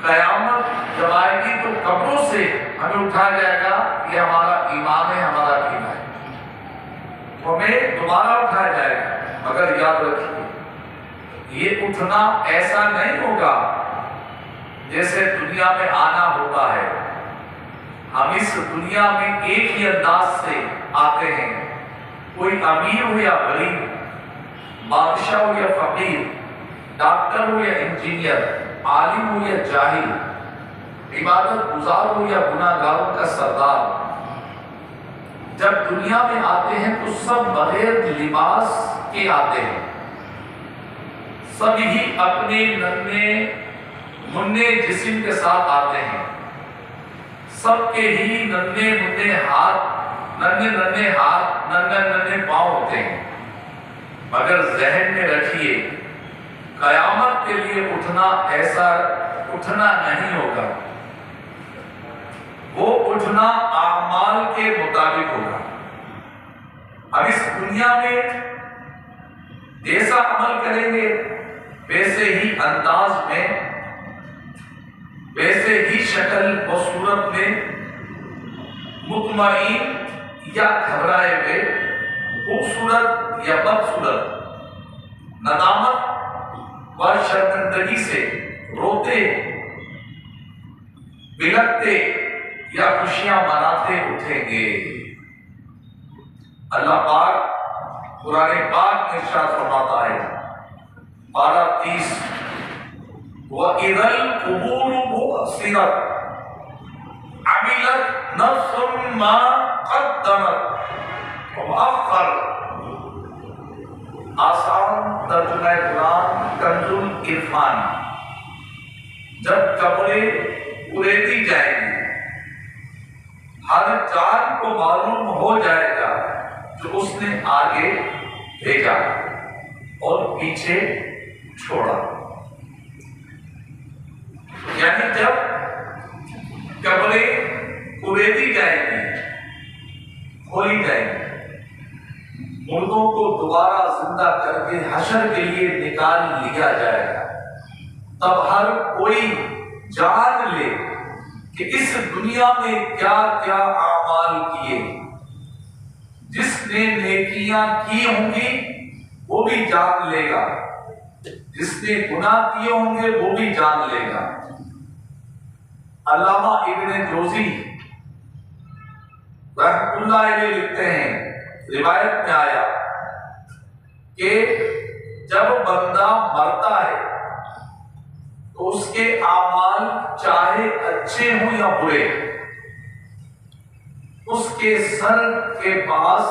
قیامت جب آئے گی تو قبروں سے ہمیں اٹھایا جائے گا. یہ ہمارا ایمان ہے, ہمارا عقیدہ ہے. ہمیں دوبارہ اٹھایا جائے گا, مگر یاد رکھیے یہ اٹھنا ایسا نہیں ہوگا جیسے دنیا میں آنا ہوتا ہے. ہم اس دنیا میں ایک ہی انداز سے آتے ہیں, کوئی امیر ہو یا غریب, بادشاہ ہو یا فقیر, ڈاکٹر ہو یا انجینئر, عالم ہو یا جاہل, عبادت گزار ہو یا گناہ گاروں کا سردار. جب دنیا میں آتے ہیں تو سب بغیر لباس کے آتے ہیں. سب ہی اپنے ننھے منھے جسم کے ساتھ آتے ہیں. سب کے ہی ننھے ہاتھ, ننھے پاؤں ہوتے ہیں. مگر ذہن میں رکھیے قیامت کے لیے اٹھنا ایسا اٹھنا نہیں ہوگا. وہ اٹھنا اعمال کے مطابق ہوگا. اب اس دنیا میں جیسا عمل کریں گے ویسے ہی انداز میں, ویسے ہی شکل و صورت میں, مطمئن یا گھبرائے ہوئے, خوبصورت یا بدصورت, ندامت و شرمندگی سے روتے بلکتے یا خوشیاں مناتے اٹھیں گے. اللہ پاک قرآن پاک میں ارشاد فرماتا ہے, پارہ 30, وَإِذَا الْقُبُورُ بُعْثِرَتْ عَمِلَتْ نَفْسٌ مَا قَدَّمَتْ وَأَخَّرَتْ. آسان ترجمہ قرآن کنز العرفان. جب قبریں اریدی جائیں گی ہر جان کو معلوم ہو جائے گا جو اس نے آگے بھیجا اور پیچھے چھوڑا. یعنی جب قبریں اریدی جائیں گی, کھولی جائیں گی, مردوں کو دوبارہ زندہ کر کے حشر کے لیے نکال لیا جائے گا, تب ہر کوئی جان لے کہ اس دنیا میں کیا کیا اعمال کیے. جس نے نیکیاں کی ہوں گی وہ بھی جان لے گا, جس نے گناہ کیے ہوں گے وہ بھی جان لے گا. علامہ ابن جوزی رحمۃ اللہ علیہ لکھتے ہیں, روایت میں آیا کہ جب بندہ مرتا ہے تو اس کے اعمال چاہے اچھے ہوں یا برے اس کے سر کے پاس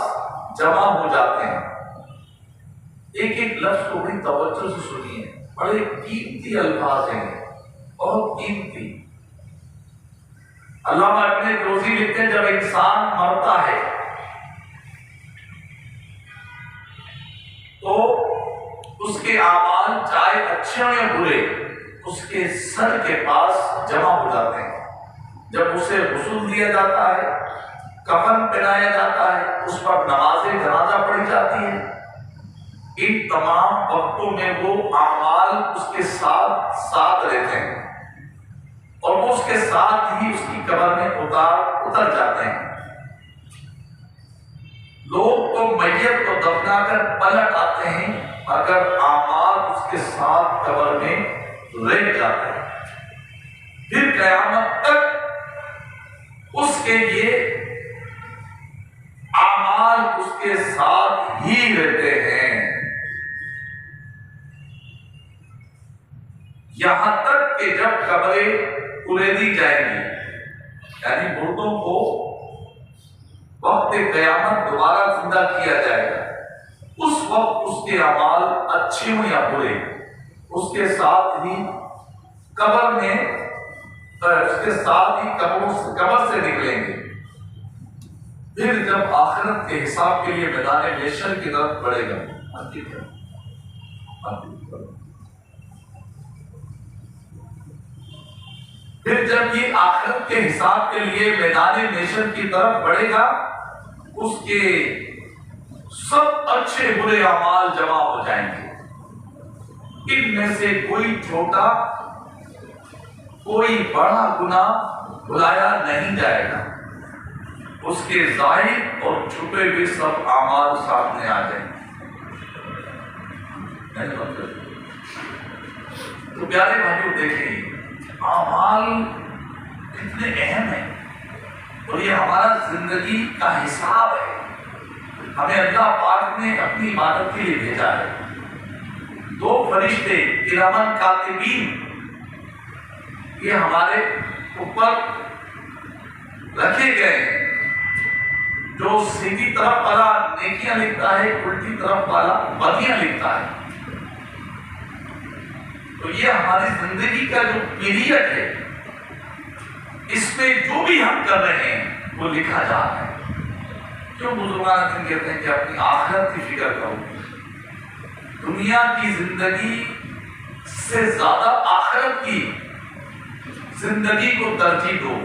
جمع ہو جاتے ہیں. ایک ایک لفظ کو بڑی توجہ سے سنیے, بڑے قیمتی الفاظ ہیں, بہت قیمتی. علامہ ابن جوزی لکھتے ہیں جب انسان مرتا ہے تو اس کے اعمال چاہے اچھے ہوں یا برے اس کے سر کے پاس جمع ہو جاتے ہیں. جب اسے غسل دیا جاتا ہے, کفن پہنایا جاتا ہے, اس پر نماز جنازہ پڑھی جاتی ہے, ان تمام وقتوں میں وہ اعمال اس کے ساتھ رہتے ہیں اور وہ اس کے ساتھ ہی اس کی قبر میں اتر جاتے ہیں. لوگ تو میت کو دفنا کر پلٹ آتے ہیں مگر اعمال اس کے ساتھ قبر میں رہ جاتے ہیں. پھر قیامت تک اس کے لیے اعمال اس کے ساتھ ہی رہتے ہیں, یہاں تک کہ جب قبریں اریدی جائیں گی, یعنی مردوں کو وقت قیامت دوبارہ زندہ کیا جائے گا, اس وقت اس کے اعمال اچھے ہوں یا برے اس کے ساتھ ہی قبر میں اس کے ساتھ ہی قبر سے نکلیں گے. پھر جب آخرت کے حساب کے لیے میدان محشر کی طرف بڑھے گا, پھر جب یہ آخرت کے حساب کے لیے میدان محشر کی طرف بڑھے گا اس کے سب اچھے برے اعمال جمع ہو جائیں گے. ان میں سے کوئی چھوٹا کوئی بڑا گناہ بلایا نہیں جائے گا، اس کے ظاہر اور چھپے بھی سب اعمال سامنے آ جائیں گے۔ تو پیارے بھائیوں دیکھیں اعمال کتنے اہم ہیں، اور یہ ہمارا زندگی کا حساب ہے۔ ہمیں اللہ پاک نے اپنی عبادت کے لیے بھیجا ہے۔ دو فرشتے کرامن کاتبین یہ ہمارے اوپر رکھے گئے ہیں، جو سیدھی طرف والا نیکیاں لکھتا ہے، الٹی طرف والا بدیاں لکھتا ہے۔ تو یہ ہماری زندگی کا جو پیریڈ ہے، اس میں جو بھی ہم کر رہے ہیں وہ لکھا جا رہا ہے۔ کیوں بزرگان دین کہتے ہیں کہ اپنی آخرت کی فکر کرو، دنیا کی زندگی سے زیادہ آخرت کی زندگی کو ترجیح دو،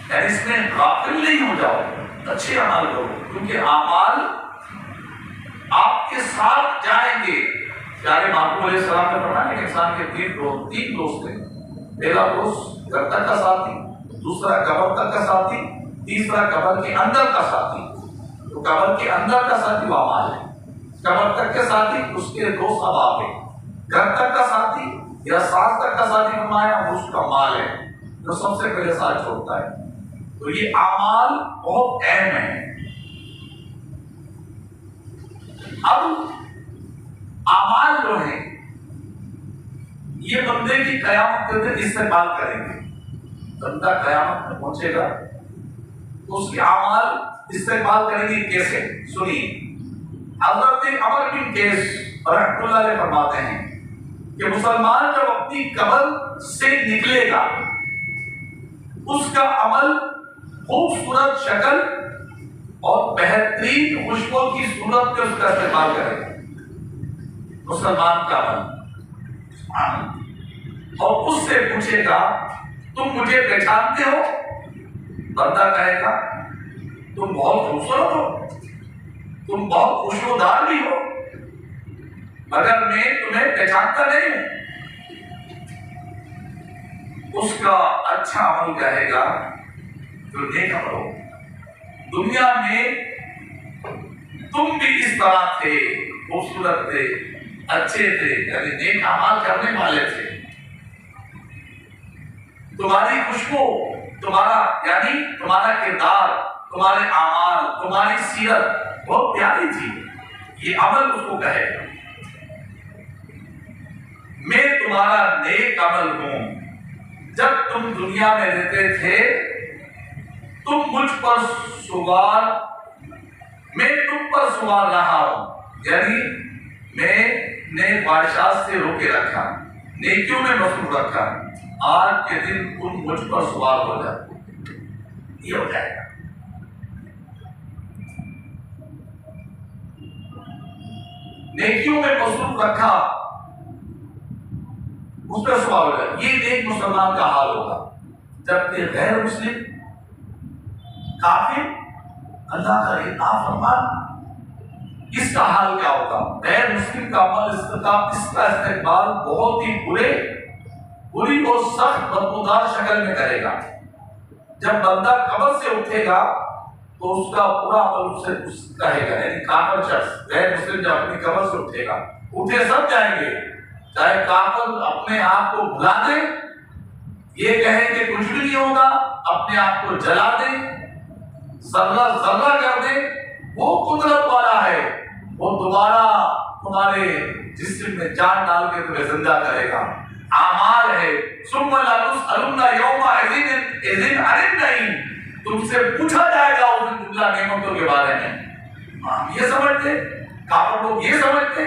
یعنی اس میں غافل نہیں ہو جاؤ، اچھے اعمال کرو، کیونکہ اعمال آپ کے ساتھ جائیں گے۔ پیارے محبوب علیہ السلام نے فرمایا کہ انسان کے تین دوست ہیں، پہلا دوست گھر تک کا ساتھی، دوسرا قبر تک کا ساتھی، تیسرا قبر کے اندر کا ساتھی۔ تو قبر کے اندر کا ساتھی وہ اعمال ہے، قبر تک کے ساتھی اس کے دوست اب ہیں، گھر تک کا ساتھی یا ساتھ تک کا ساتھی فرمایا وہ اس کا مال ہے جو سب سے پہلے ساتھ چھوڑتا ہے۔ تو یہ اعمال بہت اہم ہیں۔ اب اعمال جو ہیں یہ بندے کی قیامت کے دن استقبال کریں گے۔ بندہ قیامت میں پہنچے گا تو اس کے اعمال استقبال کریں گے کیسے؟ سنیے، حضرت عمر بن قیس رحمۃ اللہ علیہ فرماتے ہیں کہ مسلمان جب اپنی قبر سے نکلے گا اس کا عمل خوبصورت شکل اور بہترین خوشبو کی صورت میں اس کا استقبال کرے گا، مسلمان کا عمل، اور اس سے پوچھے گا تم مجھے پہچانتے ہو؟ بندہ کہے گا تم بہت خوبصورت ہو، تم بہت خوشبودار بھی ہو، مگر میں تمہیں پہچانتا نہیں ہوں۔ اس کا اچھا عمل کہے گا جو نیک عمل ہو، دنیا میں تم بھی اس طرح تھے، خوبصورت تھے، اچھے تھے، یعنی نیک اعمال کرنے والے تھے، تمہاری خوشبو، تمہارا یعنی تمہارا کردار، تمہارے اعمال، تمہاری سیرت بہت پیاری تھی، یہ عمل اس کو کہے گا۔ میں تمہارا نیک عمل ہوں، جب تم دنیا میں رہتے تھے تم مجھ پر سوار، میں تم پر سوار رہا ہوں، یعنی میں نے بادشاہ سے روکے رکھا، نیکیوں میں مصروف رکھا، آج کے دن تم مجھ پر سوار ہو جاتے، یہ ہو جائے گا۔ نیکیوں میں مصروف رکھا، اس پر سوار ہو جائے، یہ ایک مسلمان کا حال ہوگا۔ جبکہ غیر مسلم کافر، اللہ کا نافرمان، اس کا حال کیا ہوگا؟ غیر مسلم کا عمل اس کا استقبال بہت ہی بری اور سخت بدبودار شکل میں کرے گا۔ جب بندہ قبر سے اٹھے گا تو اس کا پورا عمل اس کہے گا، یعنی کافر شخص غیر مسلم جب اپنی قبر سے اٹھے گا، اٹھے سب جائیں گے، چاہے کافر اپنے آپ کو بھلا دے، یہ کہیں کہ کچھ بھی نہیں ہوگا، اپنے آپ کو جلا دے، ذرہ ذرہ کر دے، وہ قدرت والا ہے، وہ دوبارہ تمہارے جسم میں جان ڈال کے تمہیں زندہ کرے گا۔ اعمال ہے، ثم لتسألن یومئذ عن النعیم، تم سے پوچھا جائے گا اس دن جملہ نعمتوں کے بارے میں۔ ہم یہ سمجھتے، کافر لوگ یہ سمجھتے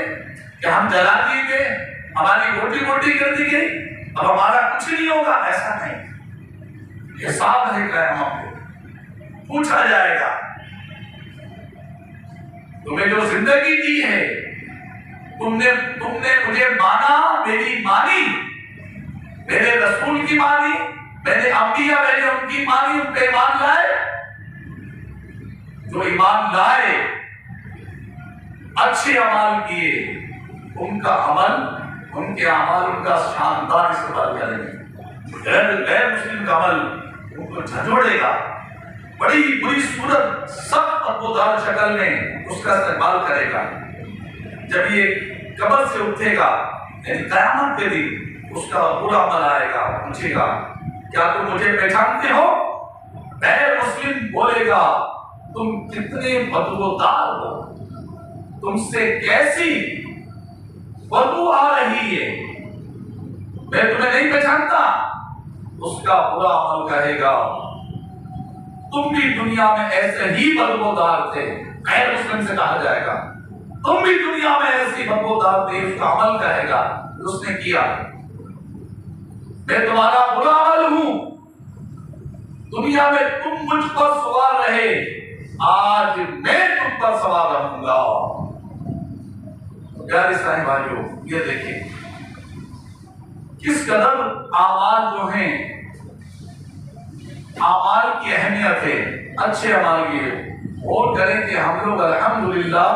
کہ ہم جلا دیے گئے، ہماری روٹی موٹی کر دی گئی، اب ہمارا کچھ نہیں ہوگا، ایسا نہیں، حساب ہے قیامت کو، پوچھا جائے گا تمہیں جو زندگی دی ہے، تم نے مجھے مانا، میری مانی، میرے رسول کی مانی، میں نے انبیاء میں نے ان کی مانی، ان پہ ایمان لائے، جو ایمان لائے، اچھے اعمال کیے، ان کا عمل ان کے اعمال ان کا شاندار استقبال کریں گے، غیر مسلم کا عمل ان کو جھنجھوڑے گا، بڑی بری صورت سخت بدبودار شکل میں اس کا استقبال کرے گا۔ جب یہ قبر سے اٹھے گا یعنی قیامت کے دن اس کا برا عمل آئے گا، پوچھے گا کیا تم مجھے پہچانتے ہو؟ غیر مسلم بولے گا تم کتنے بدبودار ہو، تم سے کیسی بدبو آ رہی ہے، میں تمہیں نہیں پہچانتا۔ اس کا برا عمل کہے گا تم بھی دنیا میں ایسے ہی بدبودار تھے، غیر مسلم سے کہا جائے گا تم بھی دنیا میں ایسی بدبودار تھے، اس کا عمل کہے گا اس نے کیا، میں تمہارا برا عمل ہوں، دنیا میں تم مجھ پر سوار رہے، آج میں تم پر سوار رہوں گا۔ پیارے اسلامی بھائیوں، یہ دیکھیں کس قدر اعمال جو ہیں، اعمال کی اہمیت ہے، اچھے اعمال کی ہے۔ اور کریں کہ ہم لوگ الحمدللہ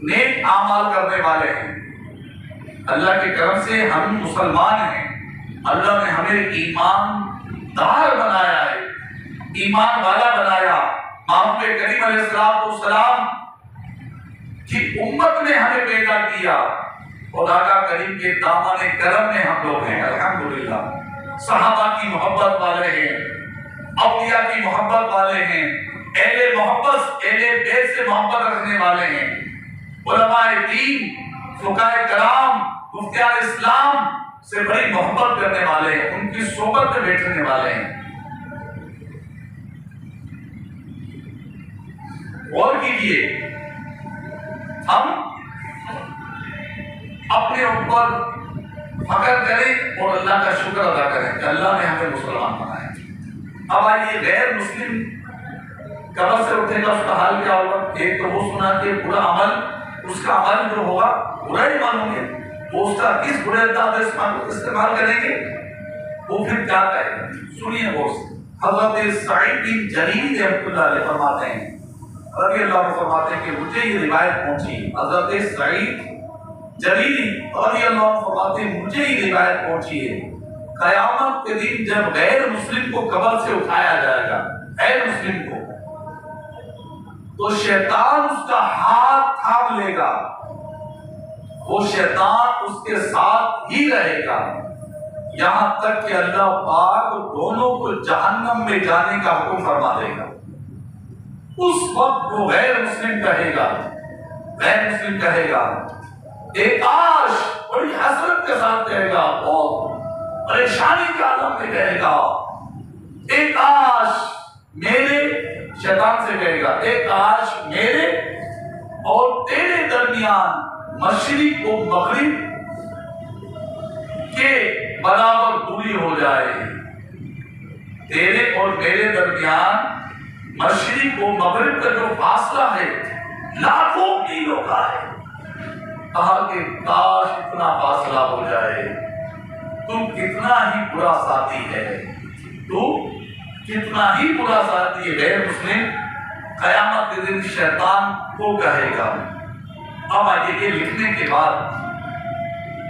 نیک اعمال کرنے والے ہیں، اللہ کے کرم سے ہم مسلمان ہیں، اللہ نے ہمیں ایمان دار بنایا ہے، ایمان والا بنایا، محمد کریم علیہ السلام کی امت نے ہمیں پیدا کیا، اور آقا کریم کے دامن کرم میں ہم لوگ ہیں الحمدللہ، صحابہ کی محبت والے ہیں، اولیاء کی محبت والے ہیں، اہل محبت اہل بیت سے محبت رکھنے والے ہیں، علماء دین، فقہاء کرام، مفتیان اسلام سے بڑی محبت کرنے والے ہیں، ان کی صحبت میں بیٹھنے والے ہیں۔ غور کیجیے، ہم اپنے اوپر فخر کریں اور اللہ کا شکر ادا کریں کہ اللہ نے ہمیں مسلمان بنایا۔ اب آئیے غیر مسلم قبر سے اٹھے گا، اس کا حال کیا ہوگا؟ ایک تو وہ سنا کہ برا عمل، اس کا عمل جو ہوگا برا ہی مانوں گے، وہ اس کا کس برے انداز استعمال کریں گے، وہ پھر کیا کہے گا؟ سنیے غور سے، حضرت سعید بن جلیل رحمۃ اللہ علیہ فرماتے ہیں، رضی اللہ عنہ فرماتے ہیں کہ مجھے یہ روایت پہنچی، حضرت سعید جلیلی رضی اللہ عنہ فرماتے ہیں مجھے یہ روایت پہنچی ہے، قیامت کے دن جب غیر مسلم کو قبر سے اٹھایا جائے گا، غیر مسلم کو، تو شیطان اس کا ہاتھ تھام لے گا، وہ شیطان اس کے ساتھ ہی رہے گا یہاں تک کہ اللہ پاک دونوں کو جہنم میں جانے کا حکم فرما دے گا۔ اس وقت وہ غیر مسلم کہے گا، غیر مسلم کہے گا، اے کاش، بڑی حسرت کے ساتھ کہے گا، بہت پریشانی کے عالم میں کہے گا، اے کاش میرے، شیطان سے کہے گا، اے کاش میرے اور تیرے درمیان مشرق و مغرب کے برابر دوری ہو جائے، تیرے اور میرے درمیان مشرق و مغرب کا جو فاصلہ ہے لاکھوں میلوں کا ہے، کہا کہ کاش اتنا فاصلہ ہو جائے، تم کتنا ہی برا ساتھی ہے، تو کتنا ہی برا ساتھی ہے۔ غیر مسلم قیامت کے دن شیطان کو کہے گا۔ اب آئیے، یہ لکھنے کے بعد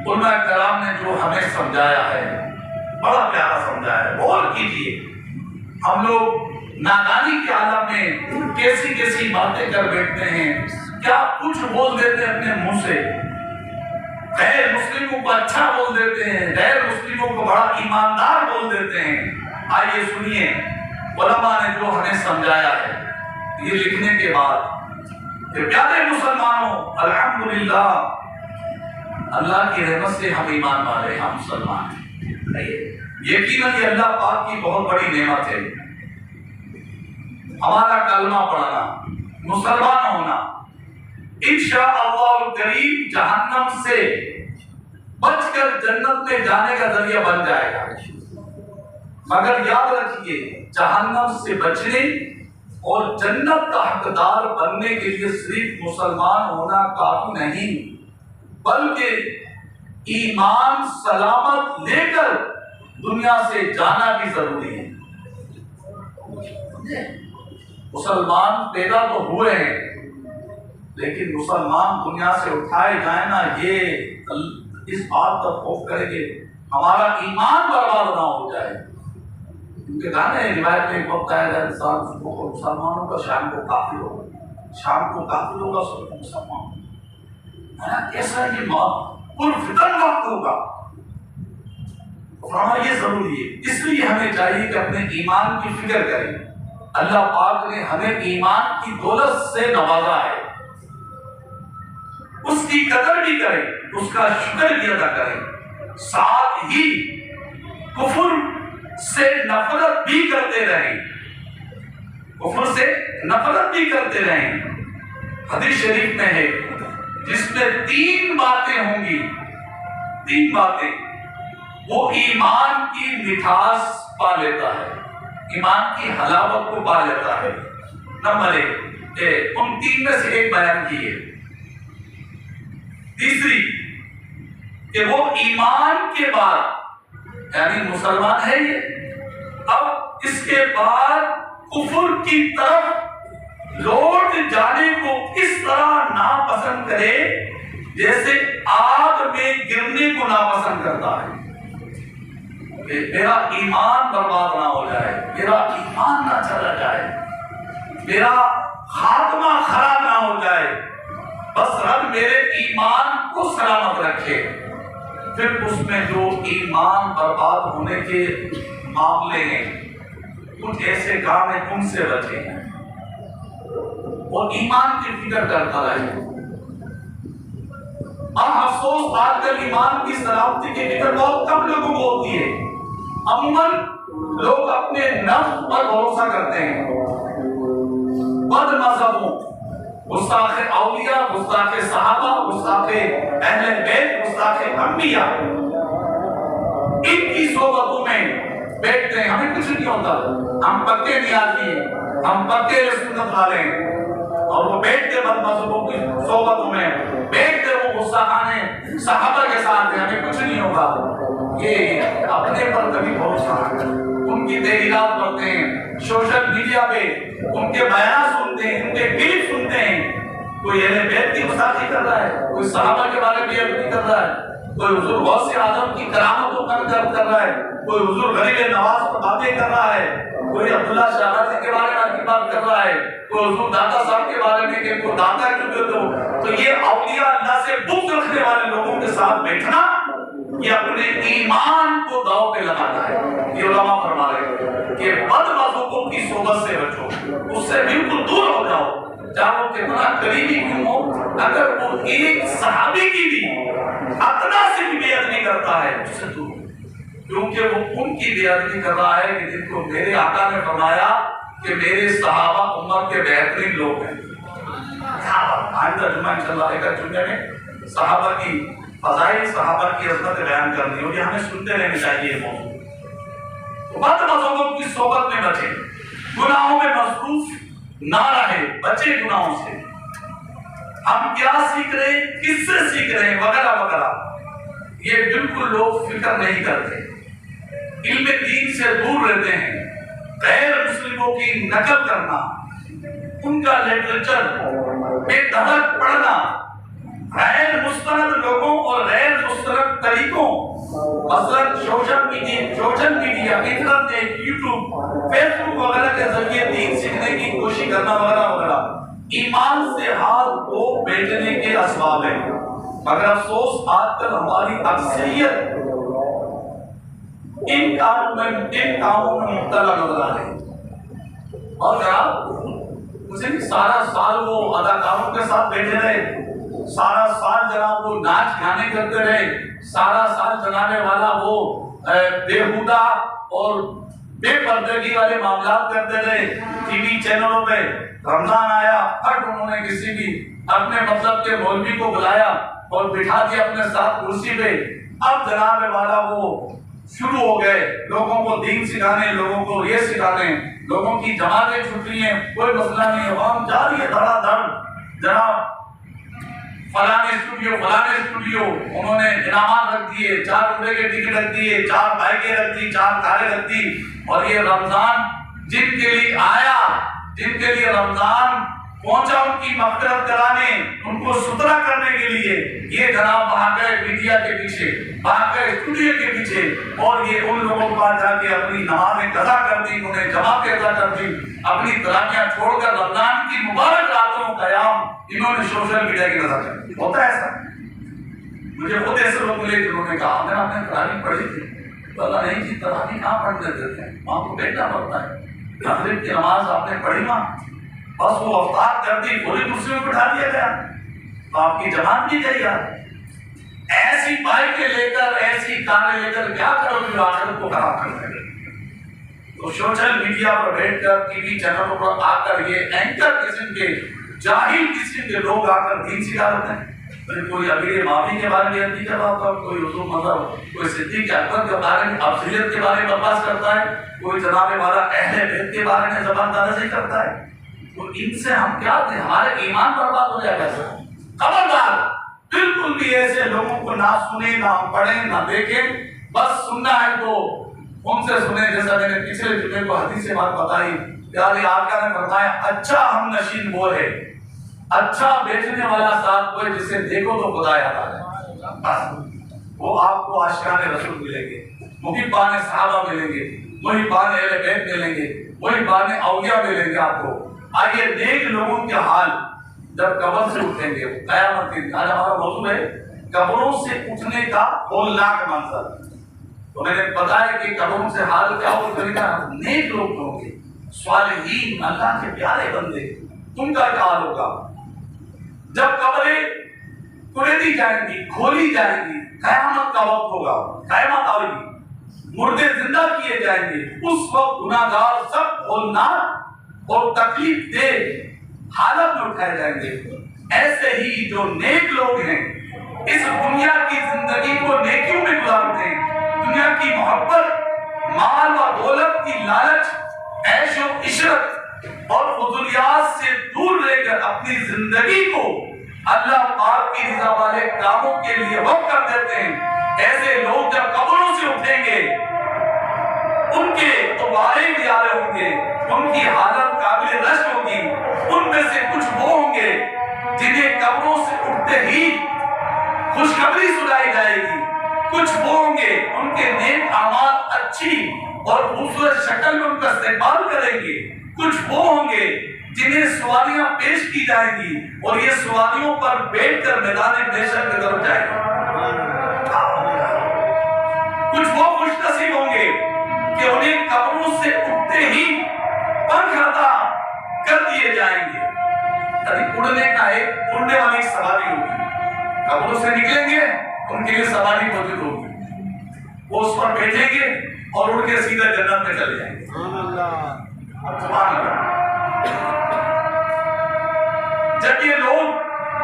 علماء کرام نے جو ہمیں سمجھایا ہے بڑا پیارا سمجھایا ہے، غور کیجیے، ہم لوگ نادانی کے عالم میں کیسی کیسی باتیں کر بیٹھتے ہیں، کیا کچھ بول دیتے ہیں اپنے منہ سے، غیر مسلموں کو اچھا بول دیتے ہیں، غیر مسلموں کو بڑا ایماندار بول دیتے ہیں۔ آئیے سنیے علماء نے جو ہمیں سمجھایا ہے یہ لکھنے کے بعد کہ پیارے مسلمانوں، الحمدللہ اللہ کی رحمت سے ہم ایمان والے، ہم مسلمان ہیں، یقیناً یہ اللہ پاک کی بہت بڑی نعمت ہے، ہمارا کلمہ پڑھنا، مسلمان ہونا انشاءاللہ الکریم جہنم سے بچ کر جنت میں جانے کا ذریعہ بن جائے گا۔ مگر یاد رکھیے، جہنم سے بچنے اور جنت کا حقدار بننے کے لیے صرف مسلمان ہونا کافی نہیں، بلکہ ایمان سلامت لے کر دنیا سے جانا بھی ضروری ہے۔ مسلمان پیدا تو ہوئے ہیں لیکن مسلمان دنیا سے اٹھائے جائیں نا، یہ اس بات کا خوف کرے کہ ہمارا ایمان برباد نہ ہو جائے. کیونکہ گانے روایت میں ایک وقت آیا تھا انسان مسلمانوں کا شام کو کافر ہوگا، شام کو کافر ہوگا، صبح کو مسلمان. کیسا یہ پرفتن وقت ہوگا. یہ ضروری ہے. اس لیے ہمیں چاہیے کہ اپنے ایمان کی فکر کریں. اللہ پاک نے ہمیں ایمان کی دولت سے نوازا ہے، اس کی قدر بھی کریں، اس کا شکر بھی ادا کریں، ساتھ ہی کفر سے نفرت بھی کرتے رہیں، کفر سے نفرت بھی کرتے رہیں. حدیث شریف میں ہے جس میں 3 باتیں ہوں گی، 3 باتیں، وہ ایمان کی مٹھاس پا لیتا ہے، ایمان کی حلاوت کو پا لیتا ہے. نمبر 1، ان 3 میں سے ایک بیان کی ہے. تیسری کہ وہ ایمان کے بعد، یعنی مسلمان ہے یہ، اب اس کے بعد کفر کی طرف لوٹ جانے کو اس طرح ناپسند کرے جیسے آگ میں گرنے کو ناپسند کرتا ہے. کہ میرا ایمان برباد نہ ہو جائے، میرا ایمان نہ چلا جائے، میرا خاتمہ خراب نہ ہو جائے، بس رب میرے ایمان کو سلامت رکھے. پھر اس میں جو ایمان برباد ہونے کے معاملے ہیں، کچھ ایسے کام ہیں ان سے بچے ہیں، اور ایمان کی فکر کرتا رہے. افسوس آج کل ایمان کی سلامتی کی فکر بہت کم لوگوں کو ہوتی ہے. عموماً لوگ اپنے نفس پر بھروسہ کرتے ہیں. بد مذہبوں، گستاخ اولیاء، گستاخ صحابہ، گستاخ اہل بیت، گستاخ انبیاء، ان کی صحبتوں میں بیٹھتے ہیں. ہمیں کچھ نہیں ہوتا، ہم پکے نیازی ہیں، ہم پکے سنت والے ہیں، اور وہ بیٹھتے بد مذہبوں کی صحبتوں میں، بیٹھتے وہ گستاخانے صحابہ کے ساتھ ہیں، ہمیں کچھ نہیں ہوگا. یہ اپنے پر کبھی بھروسہ نہ کریں. ان کی تحریرات پڑھتے ہیں، سوشل میڈیا پہ ان کے بیان سنتے ہیں، ان کے کلپ سنتے ہیں. کوئی اہل بیت کی گستاخی کر رہا ہے، کوئی صحابہ کے بارے میں بیعت کر رہا ہے، کوئی حضور غوث اعظم کی کرامتوں پر درد کر رہا ہے، کوئی حضور غریب نواز پر باتیں کر رہا ہے، کوئی عبداللہ شہبازی کے بارے میں بات کر رہا ہے، کوئی حضور داتا صاحب کے بارے میں کہ کوئی داتا کیوں تو یہ اولیاء اللہ سے بغض رکھنے والے لوگوں کے ساتھ بیٹھنا، یہ اپنے ایمان کو داؤ پہ لگانا ہے. یہ علماء فرما رہے ہیں کہ بد مذہبوں کی صحبت سے بچو، اس سے بالکل دور ہو جاؤ، چاہے وہ کتنا قریبی کیوں ہو. اگر وہ ایک صحابی کی بھی ادنا سے بھی بے ادبی کرتا ہے اس سے دور، کیونکہ وہ ان کی بے ادبی کر رہا ہے کہ جن کو میرے آقا نے فرمایا کہ میرے صحابہ امت کے بہترین لوگ ہیں. آئندہ جمعہ انشاءاللہ ایک جمعے میں صحابہ کی فضائل، صحابہ کی عظمت بیان کرنی ہوگی، ہمیں سنتے رہنے چاہیے. یہ موضوع بد مذہبوں کی صحبت میں بچے، گناہوں میں مصروف نہ رہے، بچے گناہوں سے. ہم کیا سیکھ رہے ہیں، کس سے سیکھ رہے ہیں، وغیرہ وغیرہ، یہ بالکل لوگ فکر نہیں کرتے. علم دین سے دور رہتے ہیں. غیر مسلموں کی نقل کرنا، ان کا لٹریچر بے دھڑک پڑھنا، غیر مستند لوگوں اور غیر مستند طریقوں، مثلاً social media, internet, YouTube, Facebook وغیرہ کے ذریعے دین سیکھنے کی کوشش کرنا وغیرہ وغیرہ، ایمان سے ہاتھ کو بیٹھنے کے اسباب ہیں. مگر افسوس آج کل ہماری اکثریت ان کاموں میں مبتلا نظر آ رہے ہیں. اور مجھے بھی سارا سال وہ اداکاروں کے ساتھ بیٹھے رہے، سارا سال جناب وہ ناچ گانے کرتے رہے، سارا سال جنانے والا وہ بےہودہ اور بے پردگی والے معاملات کرتے رہے ٹی وی چینلوں پہ. رمضان آیا، ہٹ انہوں نے کسی بھی اپنے مطلب کے مولوی کو بلایا اور بٹھا دیا اپنے ساتھ کرسی پہ. اب جناب والا وہ شروع ہو گئے لوگوں کو دین سکھانے، لوگوں کو یہ سکھانے، لوگوں کی جماعتیں چھوٹ رہی ہیں، کوئی مسئلہ نہیں، عوام جا رہی ہے دھڑا دھڑ. جناب فلانے اسٹوڈیو انہوں نے انعامات رکھ دیے، 4 عمرے کے ٹکٹ رکھ دیے، 4 بائکیں رکھ دی، 4 کاریں رکھ دی. اور یہ رمضان جن کے لیے آیا، جن کے لیے رمضان پہنچا ان کی مغفرت کرانے، ان کو ستھرا کرنے کے لیے۔ یہ جناب وہاں گئے میڈیا کے پیچھے، وہاں گئے اسٹوڈیو کے پیچھے، اور یہ ان لوگوں کے پاس جا کے اپنی نمازیں قضا کر دی، انہیں جماعتیں قضا کر دی، اپنی تراویحاں چھوڑ کر رمضان کی مبارک راتوں قیام انہوں نے سوشل میڈیا کی نظر کر دی۔ ہوتا ہے ایسا؟ مجھے خود ایسے لوگ ملے جنہوں نے کہا میں آپ نے تراویح پڑھی تھی، تو اللہ نہیں جی تراویح کہاں پڑھنے دیتے ہیں، وہاں کو بیٹھنا پڑتا ہے، مغرب کی نماز آپ نے پڑھی وہاں، بس وہ افطار کر دی، پوری کرسی میں بٹھا دیا گیا، تو آپ کی جماعت کی گئی یار۔ ایسی بائکیں لے کر، ایسی کاریں لے کر کیا کرو گے جو آخرت کو خراب کر دیں گے؟ تو سوشل میڈیا پر بیٹھ کر، ٹی وی چینلوں پر آ کر یہ اینکر قسم کے، جاہل قسم کے لوگ آ کر دین سکھا دیتے ہیں۔ کوئی امیر ماوی کے بارے میں عرضی کر رہا ہوتا ہے، کوئی حضور مطلب کوئی صدیق اکبر کے بارے میں، افضلیت کے بارے میں بکواس کرتا ہے، کوئی جناب والا اہل بیت کے بارے میں زبان درازی کرتا ہے۔ تو ان سے ہم کیا تھے؟ ہمارے ایمان برباد ہو جائے گا سر۔ خبردار، بالکل بھی ایسے لوگوں کو نہ سنیں، نہ پڑھیں، نہ دیکھیں، بس سننا ہے تو ان سے سنیں۔ جیسا میں نے پچھلے جمعے کو حدیث سے بات بتائی، پیارے آقا نے فرمایا اچھا ہم نشین وہ ہے، اچھا بیچنے والا ساتھ وہ ہے جسے دیکھو تو خدا یاد آ جائے، بس وہ آپ کو عاشقان رسول ملیں گے، محبان صحابہ ملیں گے، محبان اہل بیت ملیں گے، محبان اولیاء ملیں گے آپ کو۔ آئیے نیک لوگوں کے حال جب قبر سے اٹھیں گے قیامت کے دن، آج ہمارا موضوع ہے قبروں سے اٹھنے کا ہولناک منظر۔ تو میں نے بتایا کہ قبروں سے حال کیا ہوگا، نیک لوگ ہوں گے، صالحین، اللہ کے پیارے بندے، تم کا کیا حال ہوگا جب قبریں کھولی جائیں گی، کھولی جائیں گی، قیامت کا وقت ہوگا، قیامت آئے گی، مردے زندہ کیے جائیں گے، اس وقت گناہگار سب ہولناک اور تکلیف دہ حالت میں اٹھائے جائیں گے۔ ایسے ہی جو نیک لوگ ہیں اس دنیا کی زندگی کو نیکیوں میں گزارتے ہیں، دنیا کی محبت، مال و دولت کی لالچ، عیش و عشرت اور فضولیات سے دور رہ کر اپنی زندگی کو اللہ پاک کی رضا والے کاموں کے لیے وقف کر دیتے ہیں۔ ایسے لوگ جب قبروں سے اٹھیں گے ان کے دوبارے نیارے ہوں گے، ان کی حالت قابل رشک ہوگی۔ ان میں سے کچھ وہ ہوں گے جنہیں قبروں سے اٹھتے ہی خوشخبری سنائی جائے گی، کچھ وہ ہوں گے ان کے نیک اعمال اچھی اور خوبصورت شکل میں ان کا استقبال کریں گے، کچھ وہ ہوں گے جنہیں سواریاں پیش کی جائیں گی اور یہ سواریوں پر بیٹھ کر میدان محشر کی طرف جائیں گے۔ کچھ وہ خوش نصیب ہوں گے کہ انہیں قبروں سے اٹھتے ہی پنکھ عطا کر دیے جائیں گے۔ اڑنے کا اڑنے والی سواری ہوگی، قبروں سے نکلیں گے ان کے لیے سواری موجود ہوگی، وہ اس پر بیٹھیں گے اور اڑ کے سیدھا جنت میں چلے جائیں گے۔ سبحان اللہ۔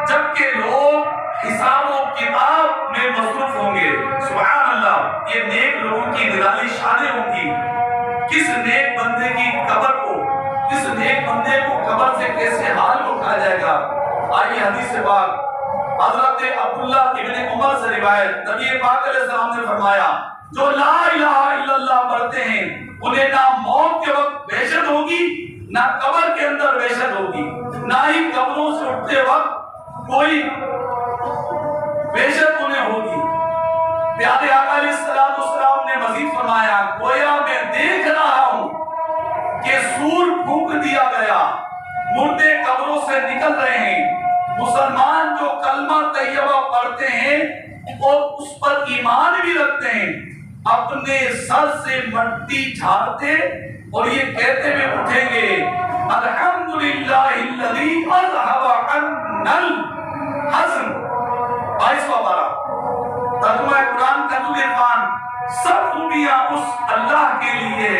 جبکہ لوگ حساب و کتاب میں مصروف ہوں گے، سبحان اللہ، یہ نیک لوگوں کی نرالی شانیں ہوں گی۔ کس نیک بندے کی قبر کو، کس نیک بندے کو قبر سے کیسے حال میں اٹھایا جائے گا۔ آئیے حدیث سے بات، حضرت عبداللہ ابن عمر سے روایت، نبی پاک علیہ السلام نے فرمایا جو لا الہ الا اللہ پڑھتے ہیں انہیں نہ موت کے وقت وحشت ہوگی، نہ قبر کے اندر وحشت ہوگی، نہ ہی قبروں سے اٹھتے وقت کوئی وحشت انہیں ہوگی۔ پیارے آقا علیہ السلام نے مزید فرمایا گویا میں دیکھ رہا ہوں کہ سور پھونک دیا گیا، مردے قبروں سے نکل رہے ہیں، مسلمان جو کلمہ طیبہ پڑھتے ہیں اور اس پر ایمان بھی رکھتے ہیں اپنے سر سے مٹی جھاڑتے اور یہ کہتے ہوئے اٹھیں گے الحمدللہ الذی اذھب عنا الحزن۔ 22واں پارہ ترجمہ قرآن کنز عرفان، سب خوبیاں اس اللہ کے لیے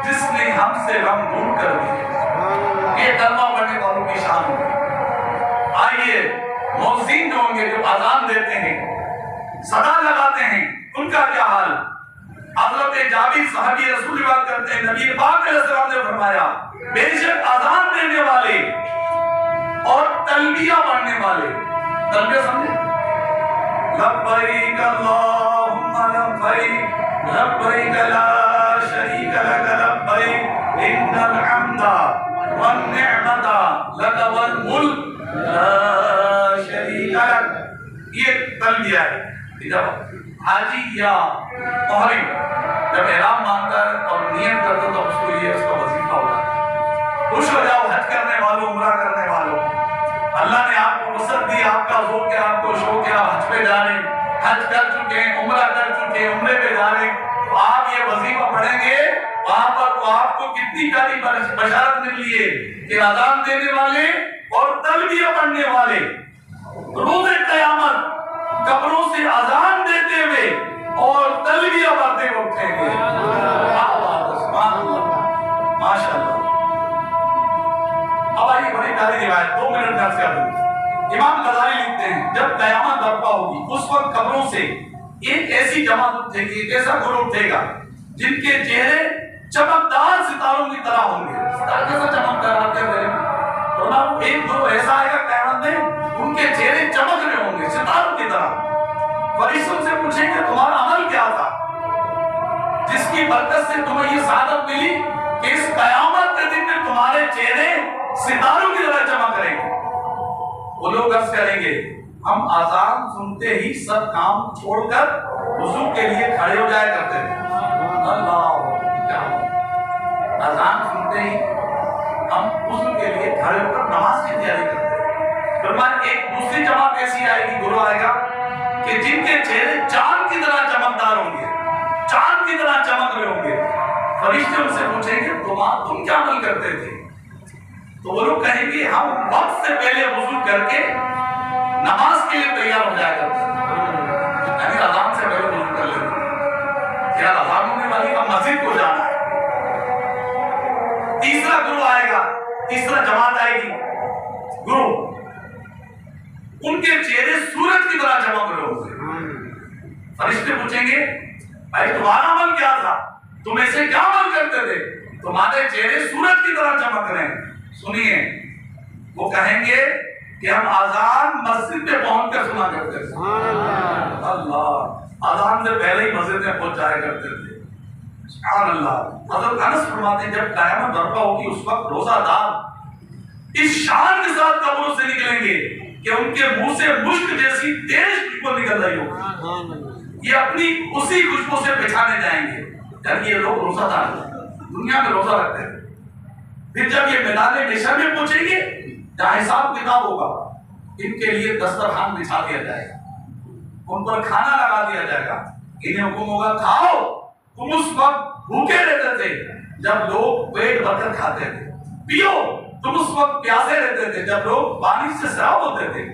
جس نے ہم سے غم دور کر دیے۔ یہ کلمہ پڑھنے والوں کی شان ہوگی۔ آئیے مؤذن جو ہوں گے، جو اذان دیتے ہیں، صدا لگاتے ہیں، ان کا کیا حال؟ حضرت جابر صحابی رسول کی بات کرتے ہیں، نبی پاک علیہ السلام نے فرمایا بے شک اذان دینے والے اور تلبیہ پڑھنے والے، تلبیہ سمجھے؟ لبیک اللہم لبیک لبیک لا شریک لک لبیک ان الحمد والنعمت لک لا شریک لک. یہ تلبیہ ہے. جب حاجی یا محرم جب احرام مانتا ہے اور نیت کرتا ہے تو اس کو یہ اس کا وظیفہ ہوتا ہے. خوش ہو جاؤ حج کرنے والوں، عمرہ کرنے والوں، اللہ نے آپ کو وسعت دی، آپ کا ذوق ہے، آپ کو شوق ہے، آپ حج پہ جا رہے ہیں، حج کر چکے ہیں، عمرہ کر چکے ہیں، عمرے پہ جا رہے ہیں، تو آپ یہ وظیفہ پڑھیں گے وہاں پر تو آپ کو کتنی پیاری بشارت ملی ہے کہ اذان دینے والے اور تلبیہ پڑھنے والے روز قیامت قبروں سے اذان دیتے ہوئے اور تلبیہ پڑھتے ہوئے اٹھیں گے. سبحان اللہ، ماشاء اللہ. اب آئیے بڑی پیاری روایت 2 منٹ میں کر دوں. امام غزالی لکھتے ہیں جب قیامت برپا ہوگی اس وقت قبروں سے ایک ایسی جماعت اٹھے گی، ایک ایسا گروہ اٹھے گا جن کے چہرے چمکدار ستاروں کی طرح ہوں گے. ستارے کیسا چمکدار آپ کے چہرے میں؟ تو ایک گروہ ایسا آئے گا قیامت میں ان کے چہرے چمک رہے ہوں گے ستاروں کی طرح. فرشتوں سے پوچھیں گے تمہارا عمل کیا تھا جس کی برکت سے تمہیں یہ سعادت ملی کہ اس قیامت کے دن میں تمہارے چہرے ستاروں کی طرح چمک رہے ہیں. وہ لوگ عرض کریں گے ہم اذان سنتے ہی سب کام چھوڑ کر وضو کے لیے کھڑے ہو جایا کرتے ہیں. اللہ کیا اذان سنتے ہی ہم وضو کے لیے کھڑے ہو کر نماز کی تیاری کرتے ہیں. فرمایا ایک دوسری جماعت ایسی آئے گی، گروہ آئے گا کہ جن کے چہرے چاند کی طرح چمکدار ہوں گے، چاند کی طرح چمک رہے ہوں گے. فرشتے ان سے پوچھیں گے تم کیا عمل کرتے تھے؟ تو وہ لوگ کہیں گے ہم وقت سے پہلے وضو کر کے نماز کے لیے تیار ہو جایا کرتے ہیں. یعنی اذان سے پہلے وضو کر لیتے ہیں، کیا اذان ہونے والی کا مسجد کو جانا ہے. تیسرا گروہ آئے گا، تیسرا جماعت آئے گی، گروہ ان کے چہرے سورج کی طرح چمک رہے ہوں گے. فرشتے پوچھیں گے بھائی تمہارا عمل کیا تھا، تم ایسے کیا عمل کرتے تھے، تمہارے چہرے سورج کی طرح چمک رہے ہیں. سنیے وہ کہیں گے کہ ہم اذان مسجد میں پہنچ کر سنا کرتے تھے. اللہ، اذان سے پہلے ہی مسجد میں پہنچ جایا کرتے تھے. سبحان اللہ. حضرت انس فرماتے ہیں جب قیامت برپا ہوگی اس وقت روزہ دار اس شان کے ساتھ قبروں سے نکلیں گے کہ ان کے منہ سے مشک جیسی تیز خوشبو نکل رہی ہوگی. یہ اپنی اسی خوشبو سے پہچانے جائیں گے جب یہ لوگ روزہ دار دنیا میں روزہ رکھتے ہیں. پھر جب یہ میدان محشر میں پہنچیں گے جہاں حساب کتاب ہوگا ان کے لیے دسترخوان بچھا دیا جائے گا، ان پر کھانا لگا دیا جائے گا. انہیں حکم ہوگا کھاؤ. تم اس وقت بھوکے رہتے تھے جب لوگ پیٹ بھر کر کھاتے تھے. پیو. تم اس وقت پیاسے رہتے تھے جب لوگ پانی سے سیراب ہوتے تھے.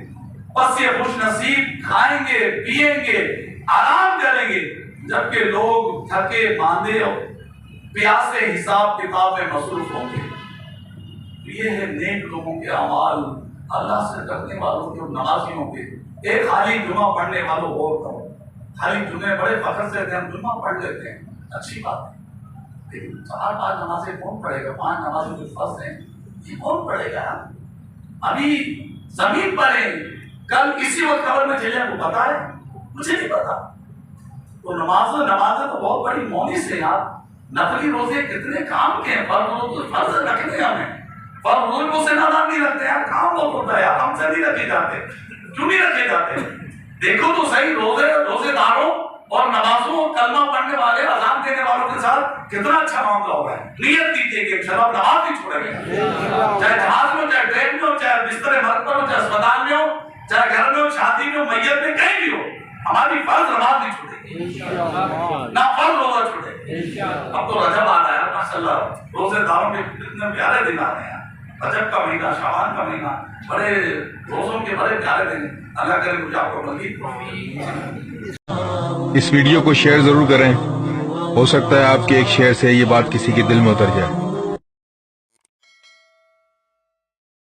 بس یہ خوش نصیب کھائیں گے، پیئیں گے، آرام کریں گے جبکہ لوگ تھکے باندھے اور پیاسے حساب کتاب میں مصروف ہوں گے. یہ ہے نیک لوگوں کے اعمال، اللہ سے ڈرنے والوں کے، نمازیوں کے. ایک خالی جمعہ پڑھنے والوں اور کرو. خالی جمعے بڑے فخر سے ہم جمعہ پڑھ لیتے ہیں، اچھی بات ہے، لیکن 4-5 نمازیں کون پڑھے گا؟ 5 نمازیں جو فرض ہیں یہ کون پڑھے گا؟ ابھی زمین پر ہیں، کل اسی وقت قبر میں چلے وہ پتا ہے؟ مجھے نہیں پتا. تو نمازیں تو بہت بڑی مونس ہے یار. نفلی روزے کتنے کام کے ہیں، فرض رکھتے ہیں ہمیں. فرض روزوں سے نادانی رکھتے ہیں، کام بہت ہوتا ہے یار، ہم سے نہیں رکھے جاتے. کیوں نہیں رکھے جاتے؟ دیکھو تو صحیح روزے داروں اور نمازوں کلمہ پڑھنے والے اذان دینے والوں کے ساتھ کتنا اچھا معاملہ ہو رہا ہے. نیت کیجیے کہ انشاءاللہ نماز نہیں چھوڑیں گے، چاہے جہاز میں ہو، چاہے ٹرین میں ہو، چاہے بستر مرگ پر ہو، چاہے اسپتال میں ہو، چاہے گھر میں ہو، شادی میں ہو، میت میں، کہیں بھی ہو، ہماری فرض نماز نہیں چھوڑے گی، نہ فرض روزہ چھوڑے گی. اب تو رجب آ رہا ہے ماشاءاللہ، روزے داروں کے کتنے پیارے دن آ رہے ہیں. رجب کا مہینہ، شعبان کا مہینہ، بڑے روزوں کے بڑے پیارے دن. اللہ کرے مجھے آپ کو مزید. اس ویڈیو کو شیئر ضرور کریں، ہو سکتا ہے آپ کے ایک شیئر سے یہ بات کسی کے دل میں اتر جائے.